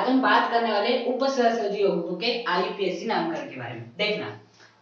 आज हम बात करने वाले उपसहसर्जी यौगिकों के आईयूपीएसी नामकरण के बारे में। देखना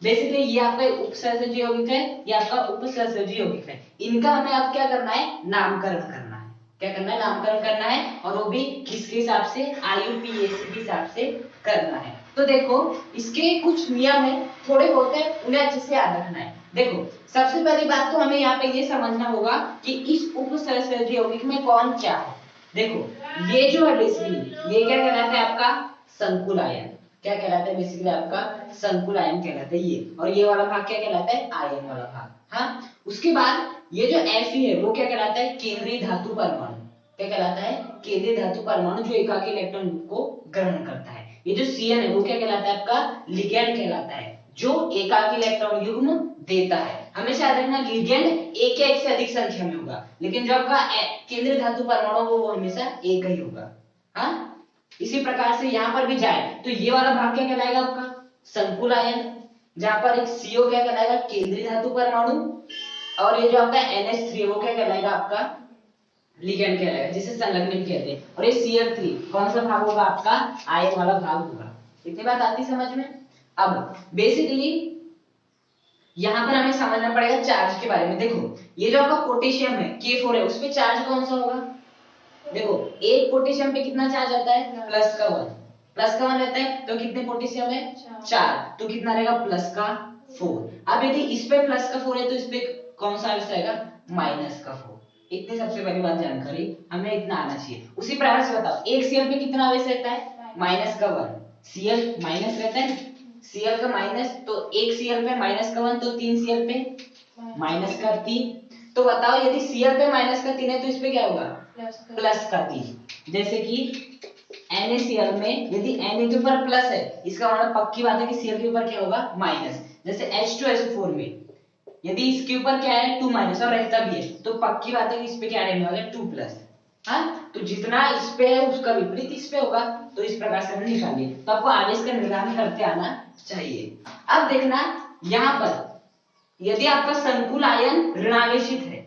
बेसिकली ये आपका उपसहसर्जी यौगिक है, ये आपका उपसहसर्जी यौगिक है। इनका हमें अब क्या करना है, नामकरण करना है। क्या करना है, नामकरण करना है, और वो भी किसके हिसाब से, आईयूपीएसी के हिसाब से करना है। तो देखो इसके कुछ नियम है, थोड़े बहुत है, उन्हें अच्छे से याद रखना है। देखो सबसे पहली बात तो हमें यहाँ पे ये समझना होगा कि इस उपसहसर्जी यौगिक में कौन क्या है। देखो ये जो है बेसिकली ये क्या कहलाता है आपका संकुल आयन। क्या कहलाता है बेसिकली आपका संकुल आयन कहलाता है ये, और ये वाला भाग क्या कहलाता है, आयन वाला भाग। हाँ, उसके बाद ये जो Fe है वो क्या कहलाता है, केंद्रीय धातु परमाणु। क्या कहलाता है, केंद्रीय धातु परमाणु जो एकाकी इलेक्ट्रॉन को ग्रहण करता है। ये जो Cn है वो क्या कहलाता है आपका, लिगैंड कहलाता है, जो एकाकी इलेक्ट्रॉन युग्म देता है। हमेशा याद रखना लिगैंड एक या एक से अधिक संख्या में होगा, लेकिन जो आपका केंद्रीय धातु परमाणु वो हमेशा एक ही होगा। हाँ, इसी प्रकार से यहाँ पर भी जाए तो ये वाला भाग क्या कहलाएगा आपका, संकुल आयन, जहां पर एक CO क्या कहलाएगा, केंद्रीय धातु परमाणु, और ये जो आपका NH3 है वो क्या कहलाएगा आपका, लिगैंड कहलाएगा, जिसे संलग्न कहते हैं। और ये Cl3 कौन सा भाग होगा आपका, आयन वाला भाग होगा। इतनी बात आती समझ में। अब बेसिकली यहाँ पर हमें समझना पड़ेगा चार्ज के बारे में। देखो ये जो आपका पोटेशियम है K4 है, उस पे चार्ज कौन सा होगा। देखो एक पोटेशियम पे कितना चार्ज आता है, प्लस का 1, प्लस का 1 रहता है, तो कितने पोटेशियम है, 4, तो कितना रहेगा, प्लस का 4। अब यदि इस पे प्लस का 4 है तो इस पे कौन सा आवेश रहेगा, माइनस का 4। इतनी सबसे पहली बात जानकारी हमें इतना आना चाहिए। उसी प्रकार से बताओ एक Cl पे कितना आवेश रहता है, माइनस का 1, Cl माइनस रहता है, Cl का माइनस, तो एक Cl पे माइनस का 1, तो 3 Cl पे माइनस का 3। तो बताओ यदि Cl पे माइनस का 3 है तो इस पे क्या होगा, प्लस का 3। जैसे कि NaCl में यदि Na के ऊपर प्लस है, इसका मतलब पक्की बात है कि Cl के ऊपर क्या होगा, माइनस। जैसे H2SO4 में यदि इसके ऊपर क्या है, 2 माइनस और रहता भी है, तो पक्की बात है कि इस पे क्या रहने वाला है, 2 प्लस। हाँ, तो जितना इस पे है उसका विपरीत इस पे होगा, तो इस प्रकार से हम निकालिए। तो आपको आवेश का निर्धारण करते आना चाहिए। अब देखना यहाँ पर यदि आपका संकुल आयन ऋणावेशित है,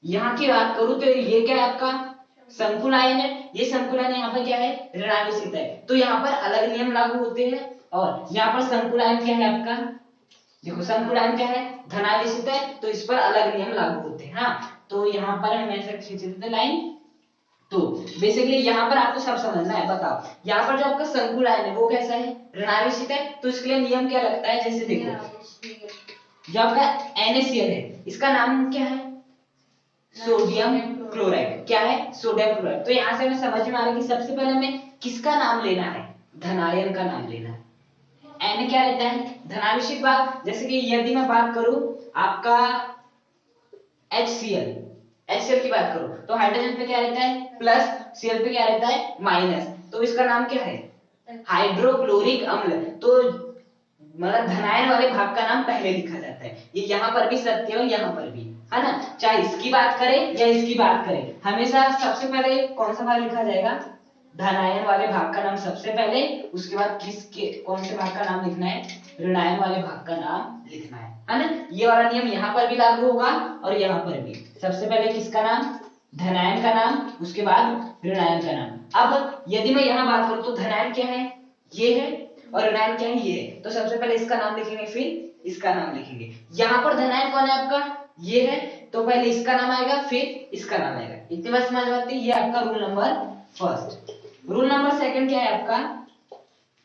यहाँ की बात करूं तो ये क्या है आपका, संकुल आयन है, ये संकुल आयन यहाँ पर क्या है, ऋणावेशित है, तो यहाँ पर अलग नियम लागू होते हैं। और यहाँ पर संकुल आयन क्या है आपका, देखो संकुल आयन क्या है, धनावेशित है, तो इस पर अलग नियम लागू होते हैं। हाँ, तो यहाँ पर हम ऐसे खींच देते लाइन। तो बेसिकली यहाँ पर आपको सब समझना है। बताओ यहाँ पर जो आपका संकुल आयन है वो कैसा है, ऋणावेशित है, तो इसके लिए नियम क्या लगता है। जैसे देखो जो आपका NaCl है, इसका नाम क्या है, सोडियम क्लोराइड। क्या है, सोडियम क्लोराइड। तो यहाँ से हमें समझ में आ रहा है कि सबसे पहले हमें किसका नाम लेना है, धनायन का नाम लेना है। N क्या रहता है, धनावेशित भाग। जैसे कि यदि मैं बात करूं आपका HCl की बात करूं तो हाइड्रोजन पे क्या रहता है, प्लस, Cl पे क्या रहता है, माइनस, तो इसका नाम क्या है, हाइड्रोक्लोरिक अम्ल। तो मतलब धनायन वाले भाग का नाम पहले लिखा जाता है। ये यहाँ पर भी सत्य है और यहाँ पर भी, है ना, चाहे इसकी बात करें या इसकी बात करें, हमेशा सबसे पहले कौन सा भाग लिखा जाएगा, धनायन वाले भाग का नाम सबसे पहले, उसके बाद किसके कौन से भाग का नाम लिखना है, ऋणायन वाले भाग का नाम लिखना है ना। ये वाला नियम यहाँ पर भी लागू होगा और यहाँ पर भी। सबसे पहले किसका नाम, धनायन का नाम, उसके बाद ऋणायन का नाम। अब यदि मैं यहाँ बात करूँ तो धनायन क्या है, ये है, और ऋणायन क्या है, ये है। तो सबसे पहले इसका नाम लिखेंगे, फिर इसका नाम लिखेंगे। यहाँ पर धनायन कौन है आपका, ये है, तो पहले इसका नाम आएगा फिर इसका नाम आएगा। इतनी बात समझ में आती है। ये आपका rule number first. Rule number second क्या है आपका,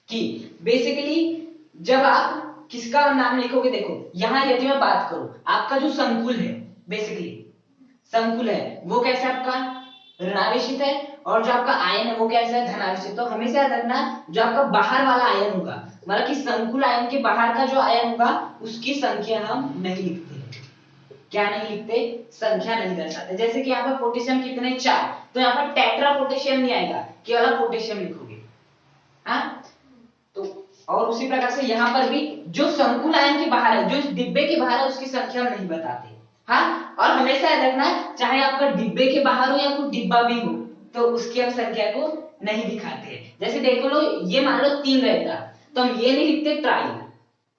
कि बेसिकली जब आप किसका नाम लिखोगे, देखो यहाँ यदि मैं बात करूं आपका जो संकुल है, बेसिकली संकुल है वो कैसा आपका, ऋणावेशित है, और जो आपका आयन है वो कैसा है, धनावेशित। तो हमेशा याद रखना जो आपका बाहर वाला आयन होगा, मतलब कि संकुल आयन के बाहर का जो आयन होगा उसकी संख्या हम नहीं लिखते। क्या नहीं लिखते, संख्या नहीं दर्शाते। जैसे कि यहाँ पर पोटेशियम कितने, 4, तो यहाँ पर टेट्रा पोटेशियम नहीं आएगा, केवल पोटेशियम लिखोगे। हाँ, तो और उसी प्रकार से यहाँ पर भी जो संकुल आयन के बाहर है, जो इस डिब्बे के बाहर है, उसकी संख्या हम नहीं बताते। हाँ, और हमेशा याद रखना चाहे आपका डिब्बे के बाहर हो या कोई डिब्बा भी हो, तो उसकी हम संख्या को नहीं दिखाते। जैसे देख लो ये मान लो 3 रहता, तो हम ये नहीं लिखते ट्राई,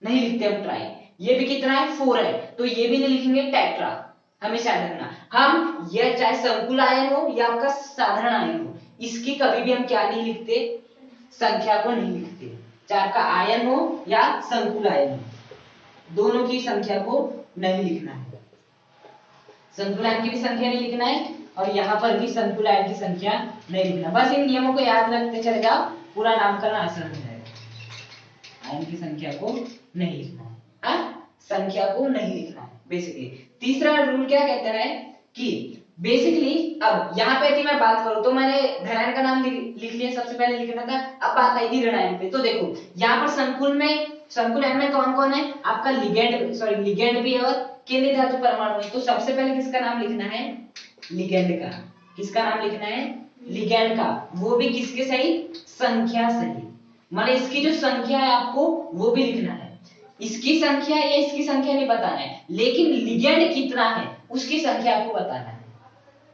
नहीं लिखते हम ट्राई। ये भी कितना है, 4 है, तो ये भी नहीं लिखेंगे टेट्रा। हमेशा याद रखना हम ये चाहे संकुल आयन हो या आपका साधारण आयन हो, इसकी कभी भी हम क्या नहीं लिखते, संख्या को नहीं लिखते, चाहे आपका आयन हो या संकुल आयन हो, दोनों की संख्या को नहीं लिखना है। संकुल आयन की भी संख्या नहीं लिखना है और यहाँ पर भी संकुल आयन की संख्या नहीं लिखना। बस इन नियमों को याद रखते चले जाओ, पूरा नामकरण आसान हो जाएगा। आयन की संख्या को नहीं लिखना है, हाँ, संख्या को नहीं लिखना है बेसिकली। तीसरा रूल क्या कहता है कि बेसिकली अब यहाँ पे यदि मैं बात करूं तो मैंने धनायन का नाम लिख लिया, सबसे पहले लिखना था। अब बात आएगी ऋणायन पे, तो देखो यहाँ पर संकुल आयन में कौन कौन है, आपका लिगेंड भी है और केंद्रीय धातु परमाणु है। तो सबसे पहले किसका नाम लिखना है, लिगेंड का। किसका नाम लिखना है, लिगेंड का, वो भी किसके सहित, संख्या सहित। मतलब इसकी जो संख्या है आपको वो भी लिखना है, इसकी संख्या या इसकी संख्या नहीं बताना है, लेकिन लिगेंड कितना है उसकी संख्या आपको बताना है।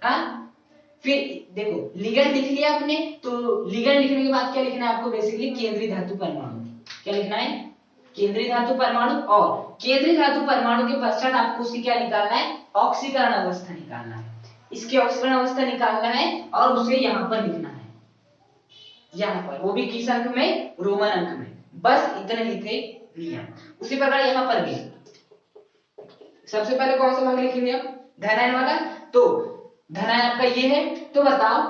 हाँ, फिर देखो लिगेंड लिख लिया आपने, तो लिगेंड लिखने के बाद क्या लिखना है आपको, बेसिकली केंद्रीय धातु परमाणु। क्या लिखना है, केंद्रीय धातु परमाणु, और केंद्रीय धातु परमाणु के पश्चात आपको उसकी क्या निकालना है, ऑक्सीकरण अवस्था निकालना है। इसकी ऑक्सीकरण अवस्था निकालना है और उसे यहां पर लिखना है, यहां पर, वो भी किस अंक में, रोमन अंक में। बस इतने ही थे नियम। उसी प्रकार यहां पर भी सबसे पहले कौन सा भाग लिखेंगे हम, धनायन वाला। तो धनायन आपका ये है, तो बताओ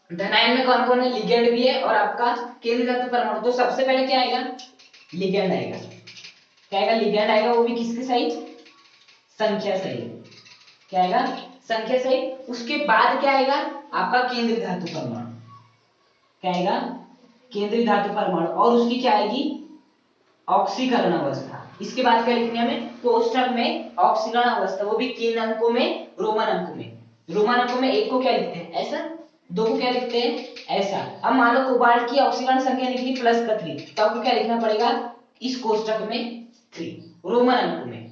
धनायन में कौन कौन है, लिगेंड भी है और आपका केंद्रीय धातु परमाणु। तो सबसे पहले क्या आएगा, लिगेंड आएगा। क्या आएगा, लिगेंड आएगा, वो भी किसके सहित, संख्या सहित। क्या आएगा, संख्या सहित। उसके बाद क्या आएगा, आपका केंद्रीय धातु परमाणु। क्या आएगा, केंद्रीय धातु परमाणु, और उसकी क्या आएगी, ऑक्सीकरण अवस्था। इसके बाद क्या लिखना है हमें, कोष्ठक में ऑक्सीकरण अवस्था, वो भी किन अंकों में, रोमन अंकों में। रोमन अंकों में एक को क्या लिखते हैं ऐसा, दो को क्या लिखते हैं ऐसा। अब मान लो कोबाल्ट की ऑक्सीकरण संख्या निकली प्लस का 3, तो आपको क्या लिखना पड़ेगा, इस कोष्ठक में 3 रोमन अंकों में।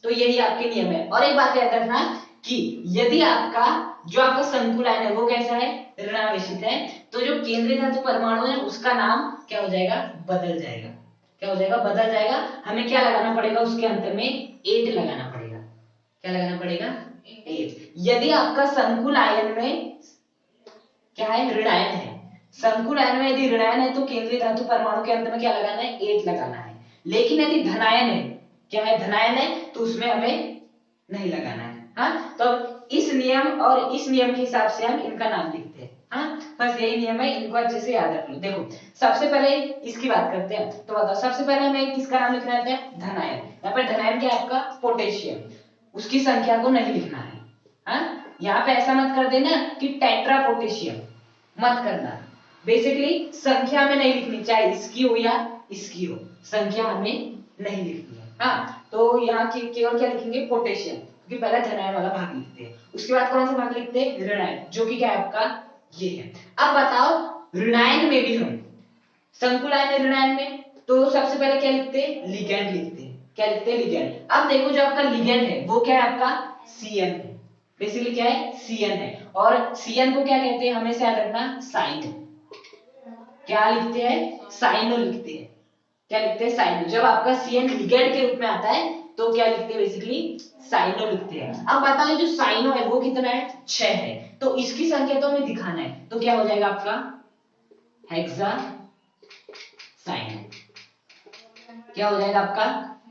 तो यही आपके नियम है। और एक बात याद रखना कि यदि आपका जो आपका संकुल आयन है वो कैसा है, ऋणावेशित है, तो जो केंद्रीय धातु परमाणु है उसका नाम क्या हो जाएगा, बदल जाएगा। क्या हो जाएगा, बदल जाएगा। हमें क्या लगाना पड़ेगा, उसके अंत में 8 लगाना पड़ेगा। क्या लगाना पड़ेगा, 8। यदि आपका संकुल आयन में क्या है, ऋणायन है, संकुल आयन में यदि ऋणायन है तो केंद्रीय धातु परमाणु के अंत में क्या लगाना है, 8 लगाना है। लेकिन यदि धनायन है, क्या है, धनायन है, तो उसमें हमें नहीं लगाना है। हाँ, तो इस नियम और इस नियम के हिसाब से हम इनका नाम लिखते हैं। हाँ, बस यही नियम है, इनको अच्छे से याद रख लो। देखो सबसे पहले इसकी बात करते हैं, तो बताओ सबसे पहले हमें किसका नाम लिखना है, धनायन। यहाँ पर धनायन क्या है आपका, पोटेशियम, उसकी संख्या को नहीं लिखना है। हाँ, यहाँ पे ऐसा मत कर देना कि टेट्रा पोटेशियम, मत करना। बेसिकली संख्या में नहीं लिखनी, चाहे इसकी हो या इसकी हो, संख्या हमें नहीं लिखनी है। हाँ, तो यहाँ केवल क्या लिखेंगे, पोटेशियम, क्योंकि पहला धनायन वाला भाग लिखते हैं। उसके बाद कौन सा भाग लिखते हैं, ऋणायन, जो कि क्या है आपका ये है। अब बताओ ऋणायन में भी हम संकुल आयन ऋणायन में, तो सबसे पहले क्या लिखते हैं, लिगेंड लिखते हैं। क्या लिखते हैं, लिगेंड। अब देखो जो आपका लिगेंड है वो क्या है आपका, CN है। बेसिकली क्या है, CN है, और CN को क्या कहते हैं, हमेशा याद रखना, साइन। क्या लिखते हैं, साइनो लिखते हैं। क्या लिखते हैं, साइनो। जब आपका CN लिगेंड के रूप में आता है तो क्या लिखते हैं, बेसिकली साइनो लिखते हैं। अब बताइए जो साइनो है वो कितना है, 6 है, तो इसकी संख्या तो हमें दिखाना है, तो क्या हो जाएगा आपका हेक्सा साइनो। क्या हो जाएगा आपका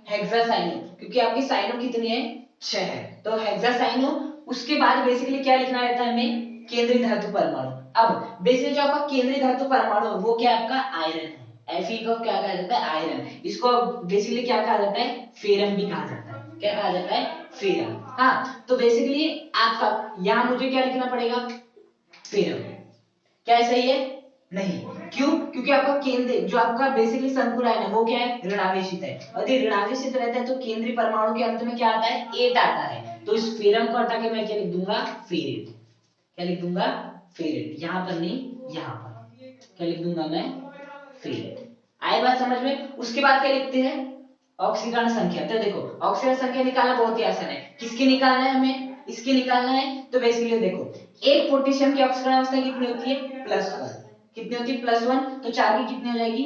हेक्सा साइनो, क्योंकि आपकी साइनो कितनी है, 6 है, तो हेक्सा साइनो। उसके बाद बेसिकली क्या लिखना रहता है हमें, केंद्रीय धातु परमाणु। अब बेसिकली जो आपका केंद्रीय धातु परमाणु वो क्या आपका आयरन है, Fe को क्या कहा जाता है, आयरन। इसको बेसिकली क्या कहा जाता है, फेरम भी कहा जाता है। क्या कहा जाता है, फेरम। हाँ, तो बेसिकली आपका यहाँ मुझे क्या लिखना पड़ेगा, फेरम। क्या सही है, नहीं, क्यों, क्योंकि आपका केंद्र जो आपका बेसिकली संकुल आयन है वो क्या है, ऋणावेशित है। यदि ऋणावेशित रहता है तो केंद्रीय परमाणु के अंत में क्या आता है, 8 आता है। तो इस फेरम को हटा के मैं क्या लिख दूंगा, फेरेट। क्या लिख दूंगा, फेरेट। यहां पर नहीं, यहां पर क्या लिख दूंगा मैं, फेरेट। आए बात समझ में। उसके बाद क्या लिखते हैं, ऑक्सीकरण संख्या। तो देखो ऑक्सीकरण संख्या निकालना बहुत ही आसान है। किसकी निकालना है हमें, इसकी निकालना है। तो बेसिकली देखो एक पोटेशियम की ऑक्सीकरण अवस्था कितनी होती है, +1। कितनी होती है, +1, तो 4 की कितनी हो जाएगी,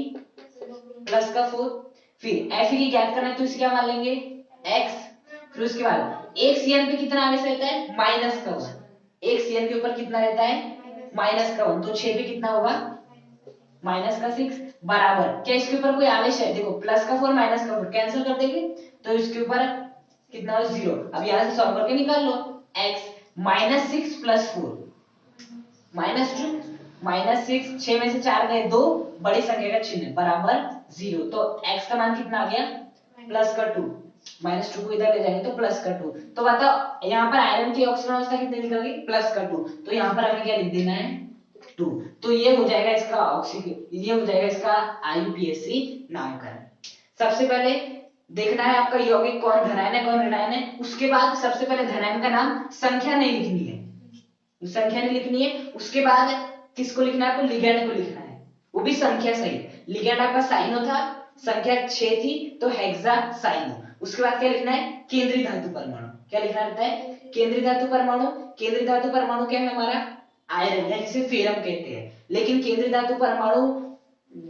+4। फिर Fe की ज्ञात करना है तो इसे क्या मान लेंगे, x। फिर उसके बाद एक CN पे कितना आवेश रहता है, -1। एक CN के ऊपर कितना रहता है, -1 तो 6 पे कितना होगा -6 बराबर क्या इसके ऊपर कोई आवेश है, देखो +4 -4 कैंसिल कर देंगे तो इसके ऊपर कितना हो 0। अब यहां से सॉल्व करके निकाल लो x -6 + 4 -2 -6 6 में से 4 गए 2 बड़ी संख्या का चिन्ह बराबर 0 तो x का मान कितना आ गया +2 -2 को इधर ले जाएंगे तो +2 तो बताओ यहाँ पर आयरन की ऑक्सीजन अवस्था कितनी निकल गई +2 तो यहाँ पर हमें क्या लिख देना है 2 तो ये हो जाएगा इसका ऑक्सीजन, ये हो जाएगा इसका आईयूपीएसी नामकरण। सबसे पहले देखना है आपका यौगिक कौन धनायन है कौन ऋणायन है, उसके बाद सबसे पहले धनायन का नाम संख्या नहीं लिखनी है, संख्या नहीं लिखनी है, उसके बाद किसको लिखना है आपको लिगैंड को लिखना है, वो भी संख्या सहित। लिगैंड आपका साइनो था, संख्या 6 थी तो हेक्सासाइनो। उसके बाद क्या लिखना है केंद्रीय धातु परमाणु, क्या लिखना रहता है केंद्रीय धातु परमाणु। केंद्रीय धातु परमाणु क्या है हमारा आयरन है जिसे फेरम कहते हैं, लेकिन केंद्रीय धातु परमाणु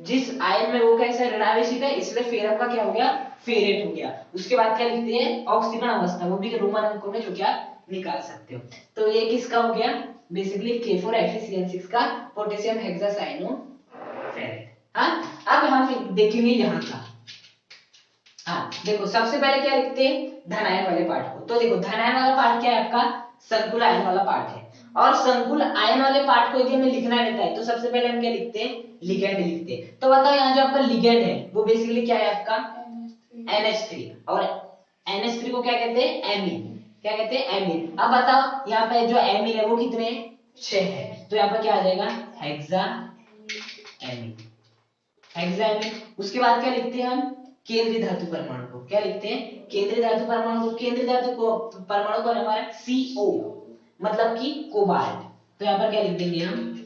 जिस आयन में वो कैसा ऋणावेशित है इसलिए फेरम का क्या हो गया फेरेट हो गया। उसके बाद क्या लिखते हैं ऑक्सीकरण अवस्था, वो भी रोमन अंकों में जो क्या निकाल सकते हो। तो ये किसका हो गया बेसिकली K4Fe2CN6 का पोटेशियम हेक्सासाइनोफेरेट। हाँ अब हम देखेंगे यहाँ का। हाँ देखो सबसे पहले क्या लिखते हैं धनायन वाले पार्ट को, तो देखो धनायन वाला पार्ट क्या है आपका संकुल आयन वाला पार्ट है, और संकुल आयन वाले पार्ट को यदि हमें लिखना रहता है तो सबसे पहले हम क्या लिखते हैं लिगैंड लिखते हैं। तो बताओ यहाँ जो आपका लिगैंड है वो बेसिकली क्या है आपका NH3, और NH3 को क्या कहते हैं एमीन, क्या कहते हैं एमीन। अब बताओ यहाँ पे जो एमीन है वो कितने 6 है, तो यहाँ पर क्या आ जाएगा हेक्सा एमीन, हेक्सा एमीन। उसके बाद क्या लिखते हैं हम केंद्रीय धातु परमाणु को, क्या लिखते हैं केंद्रीय धातु परमाणु को। केंद्रीय धातु को परमाणु को हमारा CO मतलब कि कोबाल्ट, तो यहाँ पर क्या लिख देंगे हम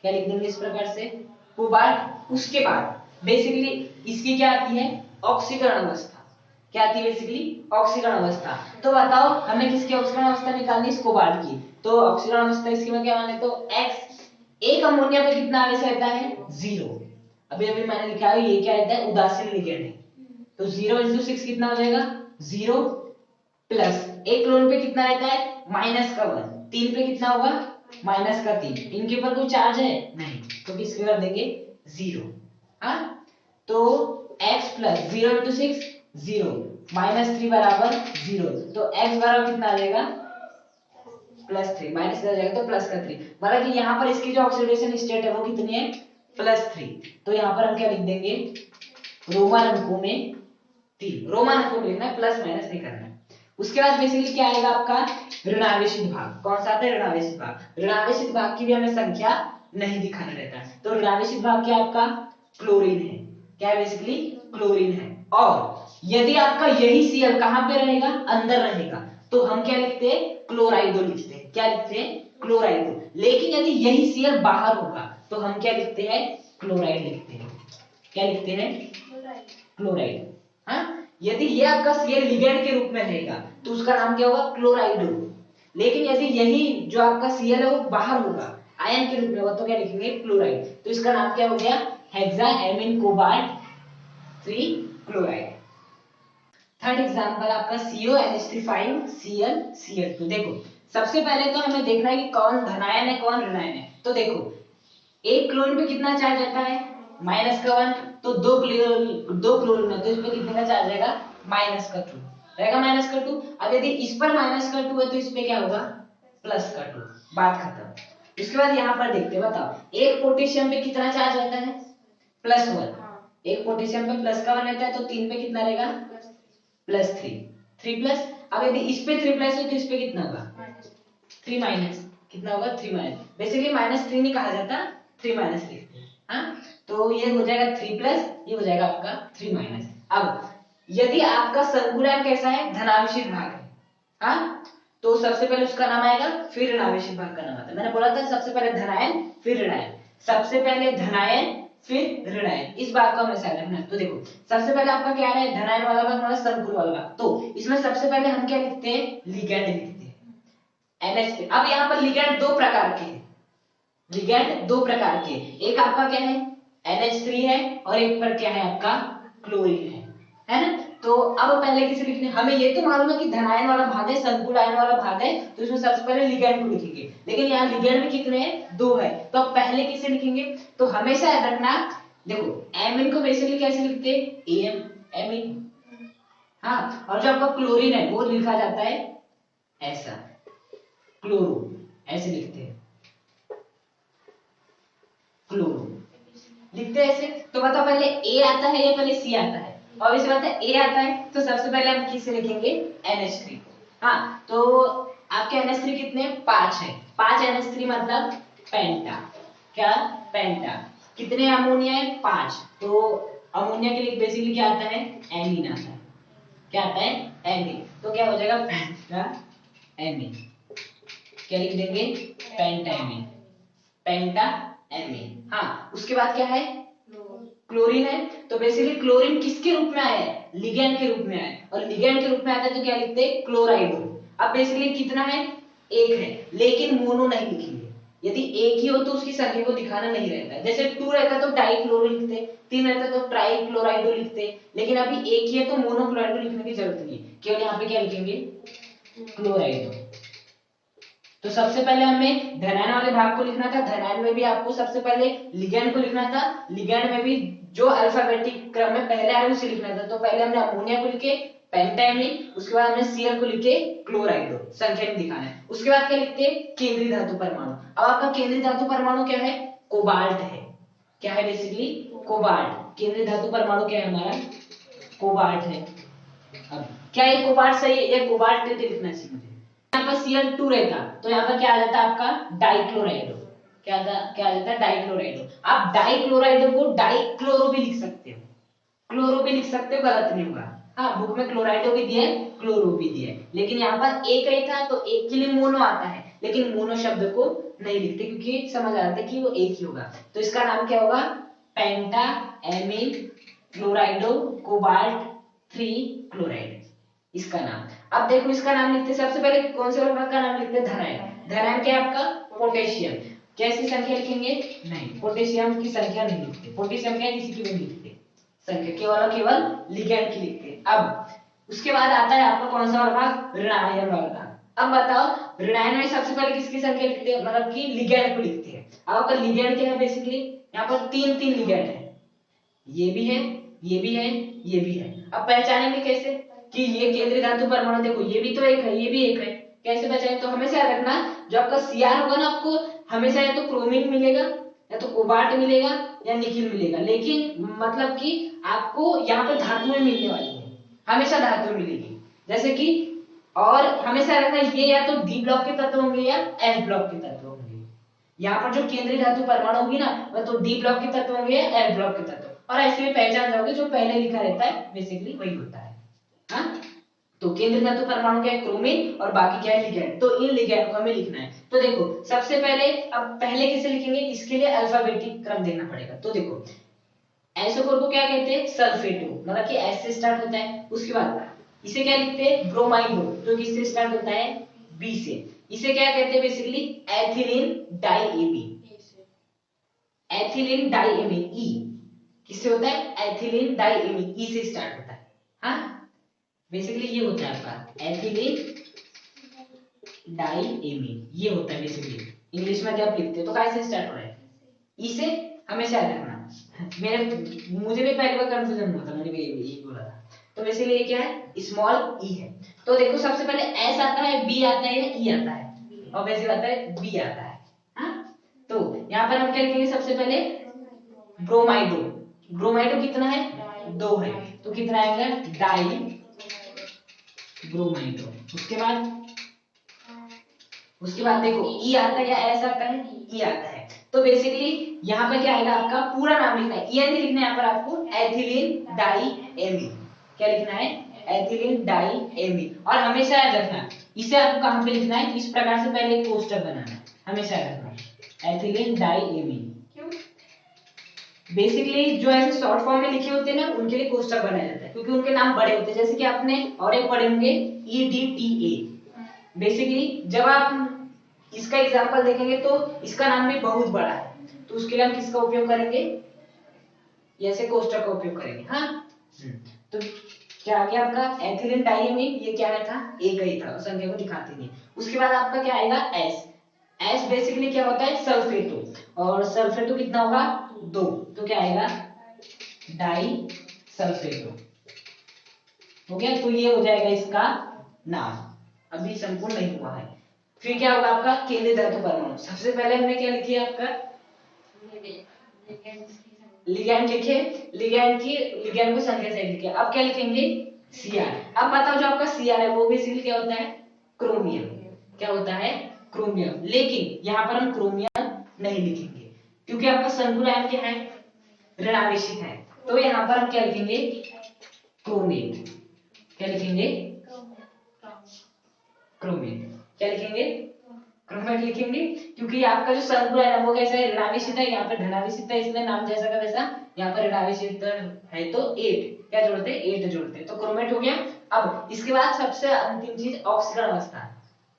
क्या लिख देंगे इस प्रकार से कोबाल्ट। उसके बाद बेसिकली इसकी क्या आती है ऑक्सीकरण अवस्था, क्या आती है बेसिकली ऑक्सीकरण अवस्था। तो बताओ हमें किसकी ऑक्सीकरण अवस्था निकालनी है कोबाल्ट की, तो ऑक्सीकरण अवस्था इसकी में क्या माने तो X एक अमोनिया पे कितना आवेश रहता है 0। अभी अभी मैंने लिखा है ये क्या रहता है उदासीन लिगैंड है, तो 0 × 6 कितना हो जाएगा 0 प्लस एक क्लोरीन पे कितना रहता है -1, 3 पे कितना होगा -3, इनके ऊपर कोई चार्ज है नहीं तो किसके कर देंगे 0। हाँ तो x प्लस 0 × 6 0 -3 बराबर 0, तो x बराबर कितना आ जाएगा +3 माइनस आ जाएगा तो +3, मतलब कि यहाँ पर इसकी जो ऑक्सीडेशन स्टेट है वो कितनी है +3। तो यहाँ पर हम क्या लिख देंगे रोमन अंकों में 3, रोमन अंकों में लिखना है प्लस माइनस नहीं करना है। उसके बाद बेसिकली क्या आएगा आपका ऋणावेशित भाग, कौन सा आता है ऋणावेशित भाग। ऋणावेशित भाग की भी हमें संख्या नहीं दिखाना रहता है, तो ऋणावेशित भाग क्या आपका क्लोरीन है, क्या है बेसिकली क्लोरीन है। और यदि आपका यही Cl कहां पे रहेगा अंदर रहेगा तो हम क्या लिखते हैं क्लोराइडो लिखते हैं, क्या लिखते हैं क्लोराइडो। लेकिन यदि यही Cl बाहर होगा तो हम क्या लिखते हैं क्लोराइड लिखते हैं, क्या लिखते हैं क्लोराइड। हाँ यदि ये आपका Cl लिगैंड के रूप में रहेगा तो उसका नाम क्या होगा क्लोराइडो, लेकिन यदि यही जो आपका Cl है वो बाहर होगा आयन के रूप में होगा तो क्या लिखेंगे क्लोराइड, तो इसका नाम क्या हो गया हेक्साएमीन कोबाल्ट 3 क्लोराइड। थर्ड एग्जांपल आपका CONH3 5Cl Cl2। देखो सबसे पहले तो हमें देखना है कि कौन धनायन है कौन ऋणायन है। तो देखो एक क्लोरीन पे कितना चार्ज रहता है -1, तो दो क्लोरीन है तो इस पे कितने का चार्ज रहेगा -2 रहेगा -2। अब यदि इस पर -2 है तो इस पे क्या होगा +2, बात खत्म। उसके बाद यहाँ पर देखते हैं, बताओ एक पोटेशियम पे कितना चार्ज रहता है +1, एक पोटेशियम पे +1 रहता है तो 3 पे कितना रहेगा +3 प्लस। अब यदि इस पे 3 प्लस है तो इस पे कितना होगा 3 माइनस, कितना होगा 3 माइनस। बेसिकली -3 नहीं कहा जाता 3 माइनस लिखते हैं। हाँ तो ये हो जाएगा 3 प्लस, ये हो जाएगा आपका 3 माइनस। अब यदि आपका संकुलन कैसा है धनावेशित भाग है, हाँ तो सबसे पहले उसका नाम आएगा फिर ऋणावेशित भाग का नाम आता है। मैंने बोला था सबसे पहले धनायन फिर ऋणायन, सबसे पहले धनायन फिर ऋणायन, इस बात को हमेशा रखना है। तो देखो सबसे पहले आपका क्या है धनायन वाला भाग मतलब संकुल वाला भाग, तो इसमें सबसे पहले हम क्या लिखते हैं लिगैंड लिखते हैं NH3। अब यहाँ पर लिगैंड दो प्रकार के हैं, लिगैंड दो प्रकार के, एक आपका क्या है NH3 है और एक पर क्या है आपका क्लोरीन है ना। तो अब पहले किसे लिखने, हमें ये तो मालूम है कि धनायन वाला भाग है, संकुल आयन वाला भाग है, तो इसमें सबसे पहले लिगैंड को लिखेंगे, लेकिन यहाँ लिगैंड में कितने हैं, 2 है, तो अब पहले किसे लिखेंगे, तो हमेशा याद रखना, देखो एमिन को बेसिकली कैसे लिखते हैं, एम, एमिन, हाँ, और जो आपका क्लोरीन है वो लिखा जाता है ऐसा, क्लोरो, ऐसे लिखते हैं, क्लोरो लिखते हैं ऐसे। तो बताओ पहले ए आता है या पहले सी आता है, और इस बात है ए आता है, तो सबसे पहले हम किसे लिखेंगे, NH3 को। हाँ, तो आपके NH3 कितने, 5 है, 5 NH3 मतलब पेंटा, क्या, पेंटा, कितने अमोनिया है, 5, तो अमोनिया के लिए बेसिकली क्या आता है, एमीन आता है, क्या आता है, एमीन, तो क्या हो जाएगा, पेंटा एमीन, क्या लिख देंगे, पेंटा एमीन, पेंटा एमीन। हाँ, उसके बाद क्या है, क्लोरीन है, तो बेसिकली क्लोरीन किसके रूप में आया है, लिगैंड के रूप में आया है, और लिगैंड के रूप में आता है तो क्या लिखते हैं, क्लोराइडो। अब बेसिकली कितना है, 1 है, लेकिन मोनो नहीं लिखेंगे, यदि एक ही हो तो उसकी संख्या को दिखाना नहीं रहता है, जैसे 2 रहता तो डाइक्लोरो लिखते, 3 रहता तो ट्राइक्लोराइडो लिखते, लेकिन अभी एक ही है तो मोनोक्लोराइडो लिखने की जरूरत नहीं है, केवल यहाँ पे क्या लिखेंगे, क्लोराइडो। तो सबसे पहले हमें धनायन वाले भाग को लिखना था, धनायन में भी आपको सबसे पहले लिगैंड को लिखना था, लिगैंड में भी जो अल्फाबेटिक क्रम में पहले आया उसे लिखना था, तो पहले हमने अमोनिया को लिखे पेंटाएमीन, उसके बाद हमने Cl को लिखे क्लोराइडो, संख्या में दिखाना है, उसके बाद क्या लिखते हैं, केंद्रीय धातु परमाणु। अब आपका केंद्रीय धातु परमाणु क्या है, कोबाल्ट है, क्या है बेसिकली, कोबाल्ट, केंद्रीय धातु परमाणु क्या है हमारा, कोबाल्ट है। अब क्या ये कोबाल्ट सही है, ये कोबाल्ट लिखना चाहिए मुझे, यहाँ पर Cl2 रहता तो यहाँ पर क्या आ जाता आपका डाइक्लोराइडो, क्या आ जाता है, डाइक्लोराइडो। आप डाइक्लोराइडो को डाइक्लोरो भी लिख सकते हो, क्लोरो भी लिख सकते हो, गलत नहीं होगा। हाँ, बुक में क्लोराइडो भी दिया है, क्लोरो भी दिया है, लेकिन यहाँ पर एक ही था तो एक के लिए मोनो आता है, लेकिन मोनो शब्द को नहीं लिखते क्योंकि समझ आ जाता है कि वो एक ही होगा, तो इसका नाम क्या होगा, पेंटा एमीन क्लोराइडो कोबाल्ट 3 क्लोराइड, इसका नाम। अब देखो इसका नाम लिखते सबसे पहले कौन से वाले का नाम लिखते हैं, धनायन, धनायन क्या आपका, पोटेशियम, कैसी संख्या लिखेंगे, नहीं, पोटेशियम की संख्या नहीं लिखते, पोटेशियम क्या किसी की भी नहीं लिखते संख्या, केवल लिगैंड की लिखते। अब उसके बाद आता है आपका कौन सा वाला भाग, ऋणायन वाला भाग। अब बताओ ऋणायन में सबसे पहले किसकी संख्या लिखते हैं, मतलब कि लिगैंड को लिखते हैं। अब आपका लिगैंड क्या है, बेसिकली यहाँ पर 3 लिगैंड है, ये भी है, ये भी है, ये भी है। अब पहचानेंगे कैसे कि ये केंद्रीय धातु परमाणु, देखो ये भी तो एक है, ये भी एक है, कैसे पहचाने, तो हमेशा याद रखना जो आपका Cr होगा ना, आपको हमेशा या तो क्रोमीन मिलेगा या तो कोबाल्ट मिलेगा या निकिल मिलेगा, लेकिन मतलब कि आपको यहाँ पर धातुएं मिलने वाली है, हमेशा धातुएं मिलेगी, जैसे कि, और हमेशा रखना ये या तो डी ब्लॉक के तत्व होंगे या एफ ब्लॉक के तत्व होंगे, यहाँ पर जो केंद्रीय धातु परमाणु होगी ना वह तो डी ब्लॉक के तत्व होंगे या एफ ब्लॉक के तत्व, और ऐसे भी पहचान जाओगे जो पहले लिखा रहता है बेसिकली वही होता है। हाँ, तो केंद्रीय धातु परमाणु क्या है, क्रोमीन, और बाकी क्या है, लिगैंड, तो इन लिगैंड को हमें लिखना है। तो देखो सबसे पहले, अब पहले किसे लिखेंगे, इसके लिए अल्फाबेटिक क्रम देना पड़ेगा, तो देखो एसो4 को क्या कहते हैं, सल्फेटो, मतलब कि एस से स्टार्ट होता है, उसके बाद इसे क्या लिखते हैं, ब्रोमाइडो, जो किससे स्टार्ट होता है, बी से, इसे क्या कहते हैं basically, ethylene diamine, ethylene diamine, E किससे होता है, एथिलीन डाइएमीन, ई से स्टार्ट होता है। हाँ, बेसिकली ये होता है आपका एथिलीन डाइएमीन, ये होता है बेसिकली, इंग्लिश में जब लिखते हैं तो कैसे स्टार्ट हो रहा है, ई से, हमेशा याद रखना, मुझे भी पहली बार कंफ्यूजन हुआ था, मैंने भी यही बोला था, तो बेसिकली ये क्या है, स्मॉल ई है। तो देखो सबसे पहले एस आता है, बी आता है या ई आता है, और बेसिकली आता है बी आता है। हाँ, तो यहाँ पर हम क्या लिखेंगे, सबसे पहले ब्रोमाइडो, ब्रोमाइडो कितना है, 2 है, तो कितना आएगा, डाई ब्रोमाइडो। उसके बाद देखो ई आता है या एस आता है, ई आता है, तो बेसिकली यहाँ पे क्या आएगा, आपका पूरा नाम लिखना है, ई नहीं लिखना है यहाँ पर आपको, एथिलीन डाइएमीन, क्या लिखना है, एथिलीन डाइएमीन, और हमेशा याद रखना इसे आपको कहाँ पे लिखना है, इस प्रकार से पहले एक कोष्टक बनाना है, हमेशा याद रखना एथिलीन डाइएमीन। बेसिकली जो ऐसे शॉर्ट फॉर्म में लिखे होते हैं ना उनके लिए कोष्टक बनाया जाता है, क्योंकि उनके नाम बड़े होते हैं, जैसे कि आपने और एक पढ़े होंगे EDTA, बेसिकली जब आप इसका एग्जांपल देखेंगे तो इसका नाम भी बहुत बड़ा है, तो उसके लिए हम किसका उपयोग करेंगे, ऐसे कोष्टक का उपयोग करेंगे। हाँ, तो क्या आ गया आपका एथिलीन डाइमीन, ये क्या है था, एक ही था, संख्या को दिखाते नहीं। उसके बाद आपका क्या आएगा एस। एस बेसिकली क्या होता है सल्फेटो, और सल्फेटो कितना होगा 2, तो क्या आएगा डाई सल्फेटो। हो गया, तो ये हो जाएगा इसका नाम, अभी संपूर्ण नहीं हुआ है। फिर क्या होगा आपका केंद्रीय धातु परमाणु। सबसे पहले हमने क्या लिखी है आपका लिगैंड लिखे, लिगैंड को संख्या से लिखे। अब क्या लिखेंगे सीआर। अब बताओ जो आपका सीआर है वो बेसिकली क्या होता है क्रोमियम। क्या होता है क्रोमियम, लेकिन यहाँ पर हम क्रोमियम नहीं लिखेंगे क्योंकि आपका संकुल आयन क्या है ऋणावेशित है, तो यहाँ पर हम क्या लिखेंगे क्रोमेट। क्या लिखेंगे क्रोमेट। क्या लिखेंगे क्रोमेट लिखेंगे, क्योंकि आपका जो संकुल है वो कैसा है ऋणावेशित है, यहाँ पे धनावेशित है, इसलिए नाम जैसा का वैसा। यहाँ पर ऋणावेशित है तो 8 क्या जोड़ते हैं 8 जोड़ते हैं, तो क्रोमेट हो गया। अब इसके बाद सबसे अंतिम चीज ऑक्सीकरण अवस्था।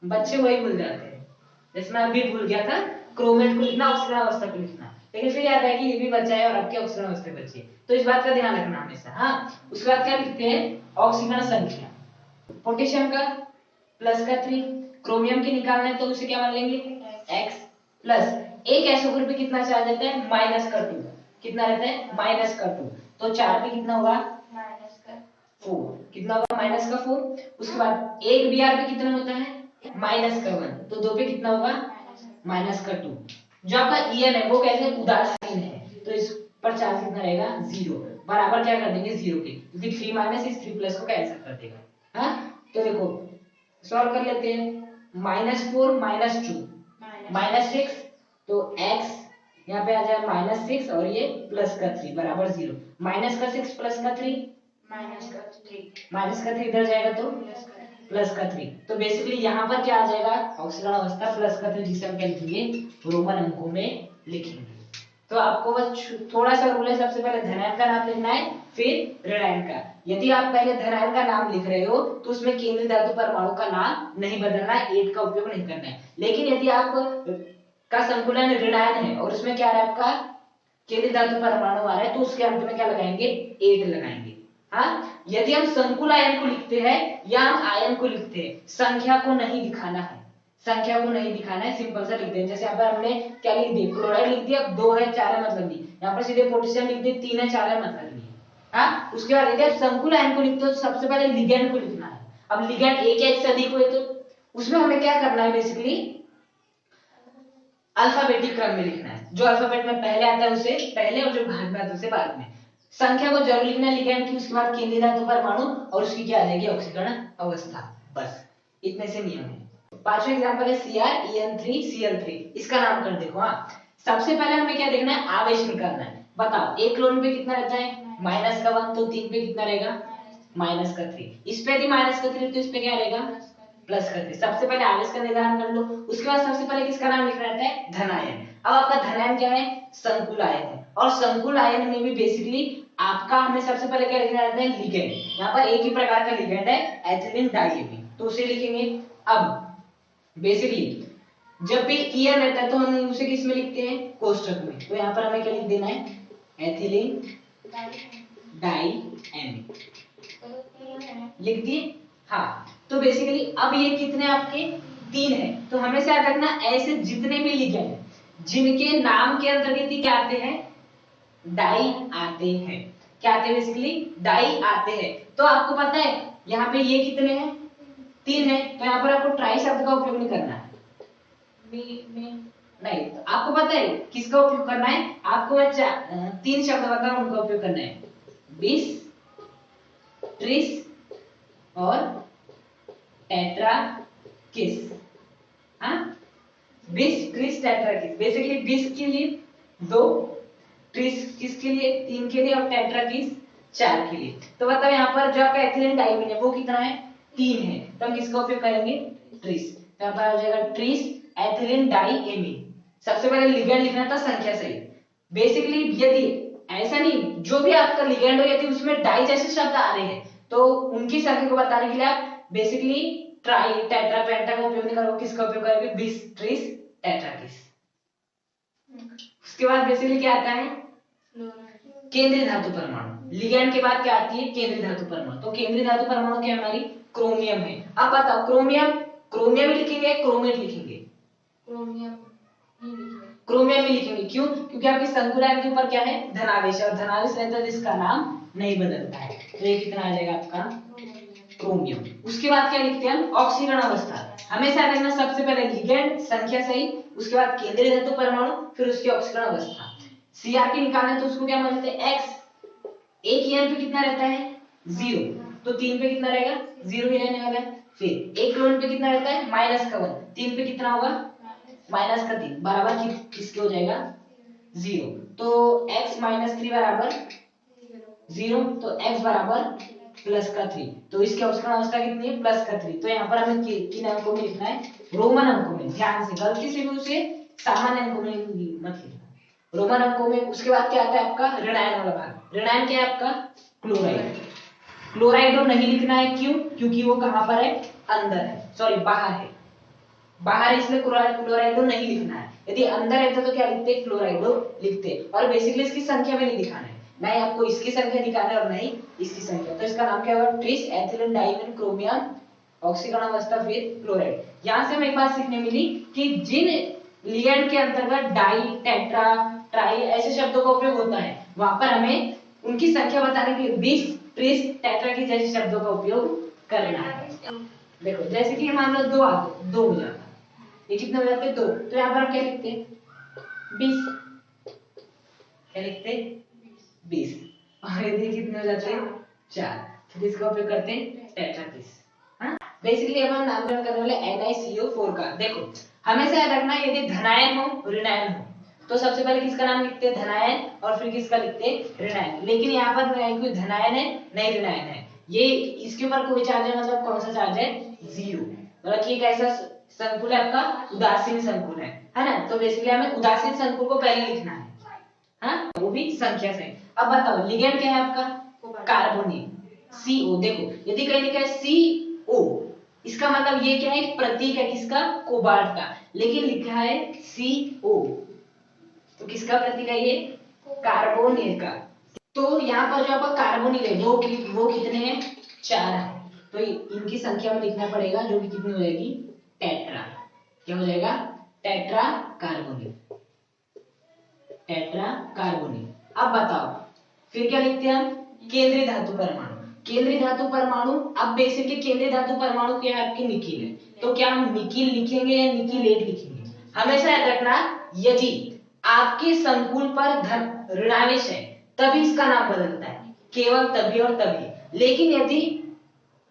बच्चे वही भूल जाते हैं, जैसे मैं अभी भूल गया था क्रोमेट को लिखना ऑक्सीकरण अवस्था को लिखना, लेकिन फिर याद है कि ये भी बचा है और आपके ऑक्सीकरण अवस्था बची है, तो इस बात का ध्यान रखना हमेशा। हाँ, उसके बाद क्या लिखते हैं ऑक्सीकरण संख्या। पोटेशियम का प्लस का 3, क्रोमियम की निकालना है तो उसे क्या मान लेंगे x प्लस एक एसओ ग्रुप पे कितना चार्ज रहता है माइनस का 2, कितना रहता है माइनस का 2, तो 4 पे कितना होगा माइनस का 4, कितना होगा माइनस का 4। उसके बाद एक बीआर पे कितना होता है माइनस का 1, तो 2 पे कितना होगा माइनस का 2। जो आपका ईएन है वो कैसे उदासीन है, तो इस पर चार्ज कितना रहेगा 0, बराबर क्या कर देंगे 0 के, क्योंकि 3 माइनस इस 3 प्लस को कैंसिल कर देगा। हाँ, तो देखो सॉल्व कर लेते हैं। -4 -2 -6, तो x यहाँ पे आ जाएगा -6 और ये प्लस का 3 बराबर 0। माइनस का 6 प्लस का 3 माइनस का 3 इधर जाएगा तो प्लस का 3, तो बेसिकली यहाँ पर क्या आ जाएगा ऑक्सीकरण अवस्था प्लस का 3, जिसे हम क्या लिखेंगे रोमन अंकों में लिखेंगे। तो आपको बस थोड़ा सा रूल है, सबसे पहले धनायन का नाम लिखना है फिर ऋणायन का। यदि आप पहले धनायन का नाम लिख रहे हो तो उसमें केंद्रीय धातु परमाणु का नाम नहीं बदलना है, 8 का उपयोग नहीं करना है। लेकिन यदि आप का संकुलन ऋणायन है और उसमें क्या है आपका केंद्रीय धातु परमाणु आ रहा है, तो उसके अंत में क्या लगाएंगे 8 लगाएंगे। हाँ, यदि हम संकुल आयन को लिखते हैं या हम आयन को लिखते हैं, संख्या को नहीं दिखाना है, संख्या को नहीं दिखाना है, सिंपल सा लिख दें। जैसे यहाँ पर हमने क्या लिख दिया क्लोराइड लिख दिया, 2 है 4 है मतलब नहीं, यहाँ पर सीधे पोटेशियम लिख दिया 3 है 4 है मतलब नहीं। हाँ, उसके बाद यदि आप संकुल आयन को लिखते हो तो सबसे पहले लिगैंड को लिखना है। अब लिगैंड एक या एक से अधिक हुए तो उसमें हमें क्या करना है बेसिकली अल्फाबेटिक क्रम में लिखना है, जो अल्फाबेट में पहले आता है उसे पहले और जो बाद में आता है उसे बाद में। संख्या को जरूर लिखना है लिगैंड की, उसके बाद केंद्रीय धातु परमाणु और उसकी क्या आ जाएगी ऑक्सीकरण अवस्था, बस इतने से नियम है। पांचवा एग्जांपल है CrEn3Cl3, इसका नामकरण देखो। हाँ, सबसे पहले हमें क्या देखना है आवेश निकालना है। बताओ एक क्लोरीन पे कितना रहता है माइनस का 1, तो 3 पे कितना रहेगा माइनस का 3, इस पे यदि माइनस का 3 तो इस पे क्या रहेगा प्लस कर दे। सबसे पहले आवेश का निर्धारण कर लो, उसके बाद सबसे पहले किसका नाम लिखना रहता है धनायन। अब आपका धनायन क्या है संकुल आयन है, और संकुल आयन में भी बेसिकली आपका हमें सबसे पहले क्या लिखना रहता है लिगेंड। यहाँ पर एक ही प्रकार का लिगेंड है एथिलीन डाइमीन, तो उसे लिखेंगे। अब बेसिकली जब भी ईएन रहता है तो हम उसे किस में लिखते हैं कोष्ठक में, तो यहाँ पर हमें क्या लिख देना है एथिलीन डाइमीन लिख दिए। हाँ, तो बेसिकली अब ये कितने आपके 3 है, तो हमेशा याद रखना ऐसे जितने भी लिगेंड जिनके नाम के अंतर्गत क्या आते हैं डाई आते हैं, क्या आते हैं बेसिकली डाई आते हैं। तो आपको पता है यहाँ पे ये कितने हैं 3 है, तो यहाँ पर आपको ट्राई शब्द का उपयोग नहीं करना है नहीं, तो आपको पता है किसका उपयोग करना है, आपको मैं 3 शब्द बता रहा हूं उनका उपयोग करना है 20 30 और टेट्रा किस। हाँ, 20 30 टेट्रा किस, बेसिकली 20 के लिए 2, 30 किस के लिए 3 के लिए और टेट्रा किस 4 के लिए। तो बताओ यहाँ पर जो आपका एथिलीन डाइमीन है वो कितना है 3 है, तो हम किसका उपयोग करेंगे 30, तो यहाँ पर आ जाएगा 30 एथिलीन डाइमीन। सबसे पहले लिगेंड लिखना था संख्या सहित। बेसिकली यदि ऐसा नहीं जो भी आपका लिगेंड हो यदि उसमें डाई जैसे शब्द आ रहे हैं तो उनकी संख्या को बताने के लिए आप बेसिकली ट्राई टेट्रा पेंटा का उपयोग नहीं करोगे, किसका उपयोग करोगे 20 30 टेट्रा किस। उसके बाद बेसिकली क्या आता है केंद्रीय धातु परमाणु। लिगैंड के बाद क्या आती है? केंद्रीय धातु परमाणु। तो केंद्रीय धातु परमाणु क्या हमारी? क्रोमियम है। अब बताओ क्रोमियम, क्रोमियम लिखेंगे, क्रोमेट लिखेंगे? क्रोमियम ही लिखेंगे। क्यों? क्योंकि आपकी संकुलान के ऊपर क्या है? धनावेश, और धनावेश रहता है जिसका नाम नहीं बदलता है। तो ये कितना आ जाएगा आपका? क्रोमियम। उसके बाद क्या लिखते हैं हम? ऑक्सीकरण अवस्था। हमेशा देखना सबसे पहले लिगैंड संख्या सही, उसके बाद केंद्रीय धातु परमाणु, फिर उसकी ऑक्सीकरण अवस्था। सीआरपी निकालना है तो उसको क्या मानते हैं? एक्स। एक ईएन पे कितना रहता है? 0, तो 3 पे कितना रहेगा? 0 ही रहने वाला है। फिर एक क्लोरीन पे कितना रहता है? -1, 3 पे कितना होगा? -3 बराबर किसके हो जाएगा? 0। तो x -3 बराबर 0, तो x बराबर +3। तो इसकी ऑक्सीकरण अवस्था कितनी है? +3। तो यहाँ पर हमें किन अंकों में लिखना है? रोमन अंकों में। ध्यान से, गलती से भी उसे सामान्य अंकों में मत लिखना, रोमन अंकों में। उसके बाद क्या आता है आपका? ऋणायन वाला भाग। ऋणायन क्या है आपका? क्लोराइड। क्लोराइडो नहीं लिखना है। क्यों? क्योंकि वो कहां पर है? अंदर है, सॉरी बाहर है, बाहर है, इसलिए क्लोराइडो नहीं लिखना है। यदि अंदर रहता तो क्या लिखते? क्लोराइडो लिखते। और बेसिकली इसकी संख्या में नहीं दिखाना है, ना ही आपको इसकी संख्या दिखाना है और नहीं इसकी संख्या। तो इसका नाम क्या होगा? ट्रिस एथिलीन डाइमीन क्रोमियम, ऑक्सीकरण अवस्था फिर क्लोराइड। यहां से हमें एक बात सीखने मिली कि जिन लिगैंड के अंतर्गत डाई, टेट्रा, ट्राई ऐसे शब्दों का उपयोग होता है, वहां पर हमें उनकी संख्या बताने के लिए बिस, ट्रिस, टेट्रा के जैसे शब्दों का उपयोग करना है। देखो जैसे कि मान लो 2 आ गए, 2 हो जाता है, ये कितने हो जाते हैं? 2। तो यहाँ पर हम क्या लिखते हैं? 20। क्या लिखते हैं? 20। और यदि कितने हो जाते हैं? 4। तो इसका उपयोग करते हैं टेट्राकिस। हाँ, बेसिकली अब हम नामकरण करने वाले NiCO4 का। देखो हमेशा याद रखना, यदि धनायन हो ऋणायन हो तो सबसे पहले किसका नाम लिखते हैं? धनायन, और फिर किसका लिखते हैं? ऋणायन। लेकिन यहाँ पर कोई धनायन है नहीं ऋणायन है, ये इसके ऊपर कोई चार्ज है, मतलब कौन सा चार्ज है? 0। मतलब कि एक ऐसा संकुल है आपका उदासीन संकुल है ना? तो बेसिकली हमें उदासीन संकुल को पहले लिखना है, हाँ, वो भी संख्या से। अब बताओ लिगैंड क्या है आपका? Carbonyl, CO। देखो यदि कहीं लिखा है CO, इसका मतलब ये क्या है? एक प्रतीक है किसका? कोबाल्ट का। लेकिन लिखा है CO, तो किसका प्रतीक है ये? कार्बोनिल का। तो यहाँ पर जो आपका कार्बोनिल है वो कितने हैं? 4 है। तो इनकी संख्या में लिखना पड़ेगा, जो कि कितनी हो जाएगी? टेट्रा। क्या हो जाएगा? Tetra carbonyl, tetra carbonyl. अब बताओ फिर क्या लिखते हैं हम? केंद्रीय धातु परमाणु। केंद्रीय धातु परमाणु, अब बेसिकली केंद्रीय धातु परमाणु क्या है? आपकी निकिल है। तो क्या हम निकिल लिखेंगे या निकिलेट लिखेंगे? हमेशा याद रखना, यदि आपके संकुल पर धन ऋणावेश है तभी इसका नाम बदलता है, केवल तभी और तभी। लेकिन यदि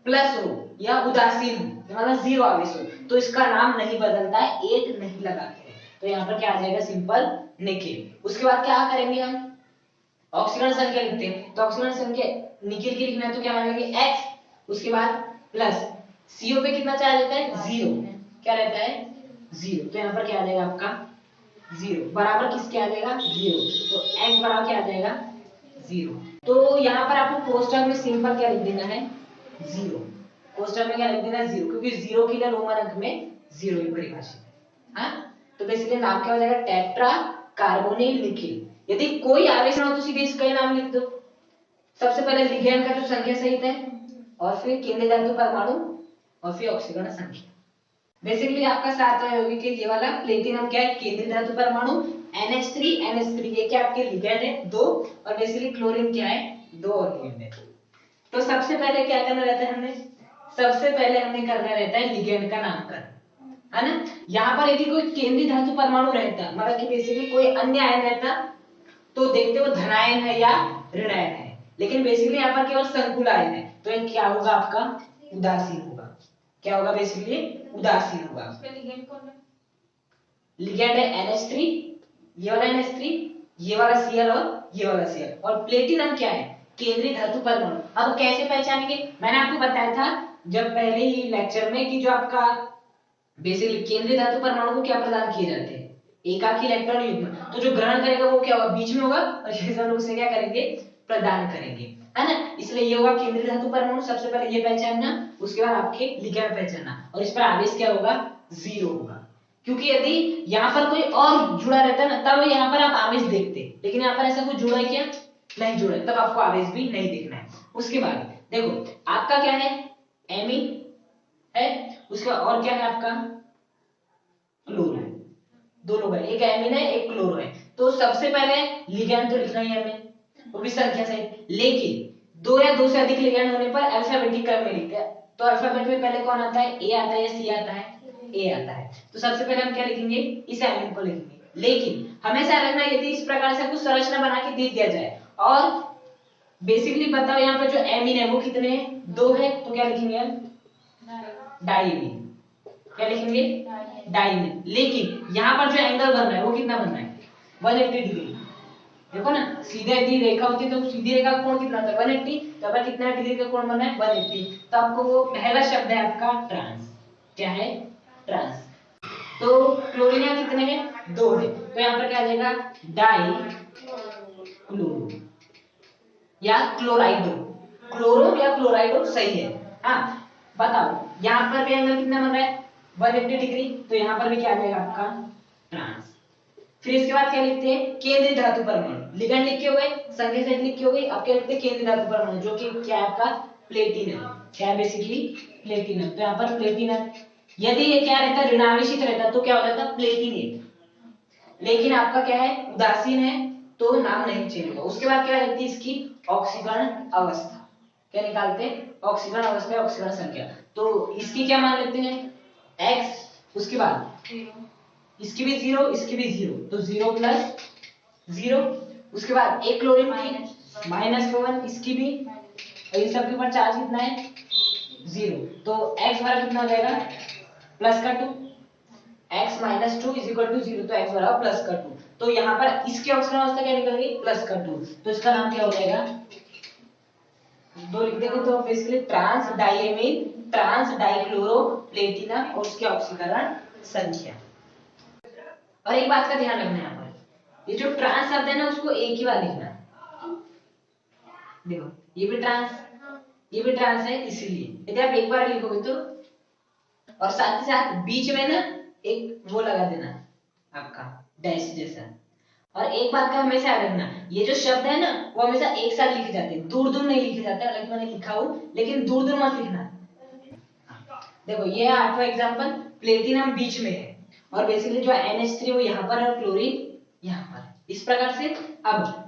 प्लस हो या उदासीन हो, मतलब 0 आवेश हो, तो इसका नाम नहीं बदलता है, 8 नहीं लगाते। तो यहाँ पर क्या आ जाएगा? Simple nickel. उसके बाद क्या करेंगे हम? ऑक्सीकरण संख्या लिखते हैं। तो ऑक्सीकरण संख्या निकिल की लिखना है तो क्या मानेंगे? x, उसके बाद प्लस CO पे कितना चार्ज रहता है? 0। क्या रहता है? 0। तो यहाँ पर क्या आ जाएगा आपका? 0 बराबर किसके आ जाएगा? 0। तो x बराबर क्या आ जाएगा? 0। तो यहाँ पर आपको कोष्ठक में सिंपल क्या लिख देना है? 0। कोष्ठक में क्या लिख देना है? 0, क्योंकि 0 के लिए रोमन अंक में 0 ही परिभाषित है। हाँ, तो बेसिकली नाम क्या हो जाएगा? Tetracarbonyl nickel. यदि कोई आवेश ना हो तो सीधे इसका ही नाम लिख दो। सबसे पहले लिगैंड का जो संख्या सहित है, और फिर केंद्रीय धातु परमाणु, और फिर ऑक्सीकरण संख्या। बेसिकली आपका साथ यौगिक के ये वाला प्लेटिनम क्या है? केंद्रीय धातु परमाणु। NH3 ये क्या आपके लिगैंड है 2, और बेसिकली क्लोरीन क्या है? 2 और लिगैंड है। तो सबसे पहले क्या करना रहता है हमें? सबसे पहले हमें करना रहता है लिगैंड का नामकरण, है ना? यहाँ पर यदि कोई केंद्रीय धातु परमाणु रहता, मतलब कि बेसिकली कोई अन्य आयन रहता, तो देखते हो धनायन है या ऋणायन है। लेकिन बेसिकली यहाँ पर केवल संकुल आयन है, तो ये क्या होगा आपका? उदासीन होगा। क्या होगा? बेसिकली उदासीन होगा। लिगैंड है NH3, ये वाला NH3, ये वाला Cl और ये वाला Cl। और प्लेटिनम क्या है? केंद्रीय धातु परमाणु। अब कैसे पहचानेंगे? मैंने आपको बताया था जब पहले ही लेक्चर में कि जो आपका बेसिकली केंद्रीय धातु परमाणु को क्या प्रदान किए जाते हैं? एकाकी इलेक्ट्रॉन युग्म। तो जो ग्रहण करेगा वो क्या होगा? बीच में होगा, और ये लोग उसे क्या करेंगे? प्रदान करेंगे, है ना? इसलिए ये होगा केंद्रीय धातु परमाणु। सबसे पहले ये पहचानना, उसके बाद आपके लिगैंड पहचानना, और इस पर आवेश क्या होगा? 0 होगा। क्योंकि यदि यहाँ पर कोई और जुड़ा रहता है ना, तब यहाँ पर आप आवेश देखते, लेकिन यहाँ पर ऐसा कुछ जुड़ा है क्या? नहीं जुड़ा है, तब आपको आवेश भी नहीं देखना है। उसके बाद देखो आपका क्या है, एमीन है, उसके बाद और क्या है आपका क्लोरो, दो लोग है, एक एमीन है एक क्लोरो है। तो सबसे पहले लिगैंड तो लिखना ही है हमें, वो भी संख्या सहित, लेकिन दो या दो से अधिक लिगैंड होने पर अल्फाबेटिक क्रम में लिखते हैं। तो अल्फाबेट में पहले कौन आता है, ए आता है या सी आता है, ए आता है। तो सबसे पहले हम क्या लिखेंगे, इस एमीन को लिखेंगे। लेकिन हमेशा रखना यदि इस प्रकार से कुछ संरचना बना के दे दिया जाए और बेसिकली बताओ यहाँ पर जो एमीन है वो कितने हैं, दो है, तो क्या लिखेंगे हम, डाइमीन। क्या लिखेंगे, डाइमीन। लेकिन यहाँ पर जो एंगल बन रहा है वो कितना बन रहा है, 180 डिग्री। देखो ना, सीधा यदि रेखा होती तो सीधी रेखा का कोण कितना होता है, 180। तो अब कितना डिग्री का कोण बना है, 180। तो आपको वो पहला शब्द है आपका ट्रांस, क्या है, ट्रांस। तो क्लोरीन यहाँ कितने हैं, दो है, तो यहाँ पर क्या आ जाएगा, डाई क्लोरो या क्लोराइडो, क्लोरो या क्लोराइडो सही है। हाँ बताओ यहाँ पर भी एंगल कितना बन रहा है, 180 डिग्री। तो यहाँ पर भी क्या आ जाएगा आपका ट्रांस। फिर इसके बाद क्या लिखते हैं, केंद्रीय धातु परमाणु, लिगैंड लिखे हुए, संख्या सहित लिखे हुए। अब क्या लिखते हैं, केंद्रीय धातु परमाणु, जो कि क्या है आपका प्लेटिनम, क्या है बेसिकली प्लेटिनम। तो यहाँ पर प्लेटिनम, यदि ये क्या रहता है, ऋणावेशित रहता तो क्या हो जाता, प्लेटिनेट। लेकिन आपका क्या है, उदासीन है तो नाम नहीं चेंज होगा। उसके बाद क्या रहती है इसकी ऑक्सीकरण अवस्था, क्या निकालते हैं, ऑक्सीकरण अवस्था, ऑक्सीकरण संख्या। तो इसकी क्या मान लेते हैं, x, उसके बाद इसकी भी जीरो, इसकी भी जीरो, तो 0 + 0। उसके बाद एक क्लोरीन की -1, इसकी भी, और इन सब के ऊपर चार्ज कितना है, 0। तो x बराबर कितना हो जाएगा, +2, x - 2 = 0। तो x बराबर +2। तो यहाँ पर इसकी ऑक्सीकरण अवस्था क्या निकल गई, +2। तो इसका नाम क्या हो जाएगा, दो लिख देंगे तो basically trans diamine, trans dichloro platinum और उसकी ऑक्सीकरण संख्या। और एक बात का ध्यान रखना है यहाँ पर, ये जो ट्रांस शब्द है ना उसको एक ही बार लिखना है। देखो ये भी ट्रांस, ये भी ट्रांस है, इसीलिए यदि आप एक बार लिखोगे तो, और साथ ही साथ बीच में ना एक वो लगा देना आपका डैश जैसा। और एक बात का हमेशा याद रखना, ये जो शब्द है ना वो हमेशा एक साथ लिखे जाते हैं, दूर दूर नहीं लिखे जाते। हालांकि मैंने लिखा हूँ लेकिन दूर दूर मत लिखना। देखो ये है 8वां एग्जांपल, प्लेटिनम बीच में है और बेसिकली जो NH3 वो यहाँ पर है और क्लोरीन यहाँ पर। इस प्रकार से अब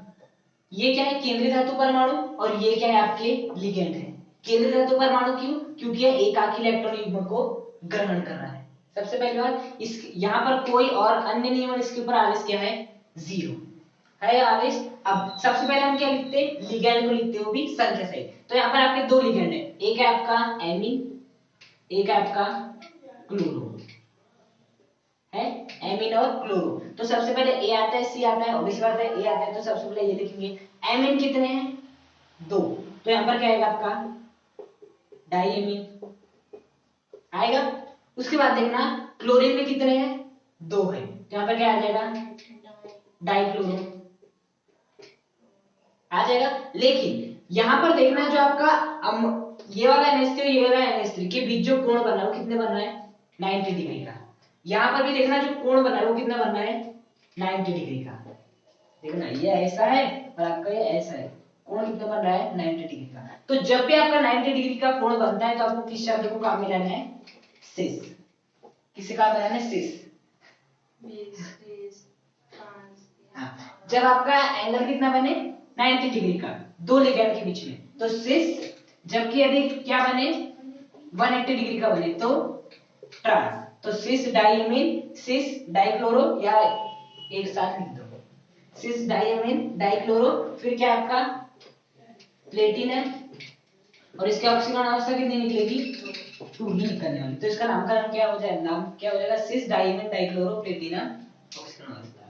ये क्या है, केंद्रीय धातु परमाणु, और ये क्या है आपके लिगेंड है। केंद्रीय धातु परमाणु क्यों, क्योंकि ये एकाकी इलेक्ट्रॉन युग्म को ग्रहण कर रहा है। सबसे पहली बात, इस यहाँ पर कोई और अन्य नहीं, और इसके ऊपर आवेश क्या है, 0 है आवेश। अब सबसे पहले हम क्या लिखते हैं, लिगेंड को लिखते हैं, वो भी संख्या सहित। तो यहाँ पर आपके दो लिगेंड है, एक है आपका एमीन, एक है आपका क्लोरो, है एमीन और क्लोरो। तो सबसे पहले ए आता है, सी आता है, और इस बार ए आता है, तो सबसे पहले ये लिखेंगे। एमीन कितने हैं, 2। तो यहाँ पर क्या आएगा आपका डाइएमीन आएगा। उसके बाद देखना क्लोरीन में कितने हैं, 2 है, तो यहाँ पर क्या आ जाएगा, डाइक्लोरो आ जाएगा। लेकिन यहाँ पर देखना जो आपका ये वाला NH3 ये वाला NH3 के बीच जो कोण बना है वो कितने बन रहा है, 90 डिग्री का। यहाँ पर भी देखना जो कोण बना है वो कितना बन रहा है, 90 डिग्री का। देखना ये ऐसा है और आपका ये ऐसा है, कोण कितना बन रहा है, 90 डिग्री का। तो जब भी आपका 90 डिग्री का कोण बनता है तो आपको किस शब्द को काम में लाना है, सिस। किसे काम में लाना है, सिस। जब आपका एंगल कितना बने, 90 डिग्री का, दो लिगेंड के बीच में, तो सिस। जबकि यदि क्या बने, 180 डिग्री का बने तो ट्रांस। तो सिस डाइएमीन, सिस डाइक्लोरो, या एक साथ लिख दो, सिस डाइएमीन डाइक्लोरो। फिर क्या आपका प्लेटिनम, और इसके ऑक्सीकरण अवस्था कितनी निकलेगी, 2 ही निकलने वाली। तो इसका नामकरण क्या हो जाएगा, नाम क्या हो जाएगा, सिस डाइएमीन डाइक्लोरो प्लेटिनम ऑक्सीकरण अवस्था।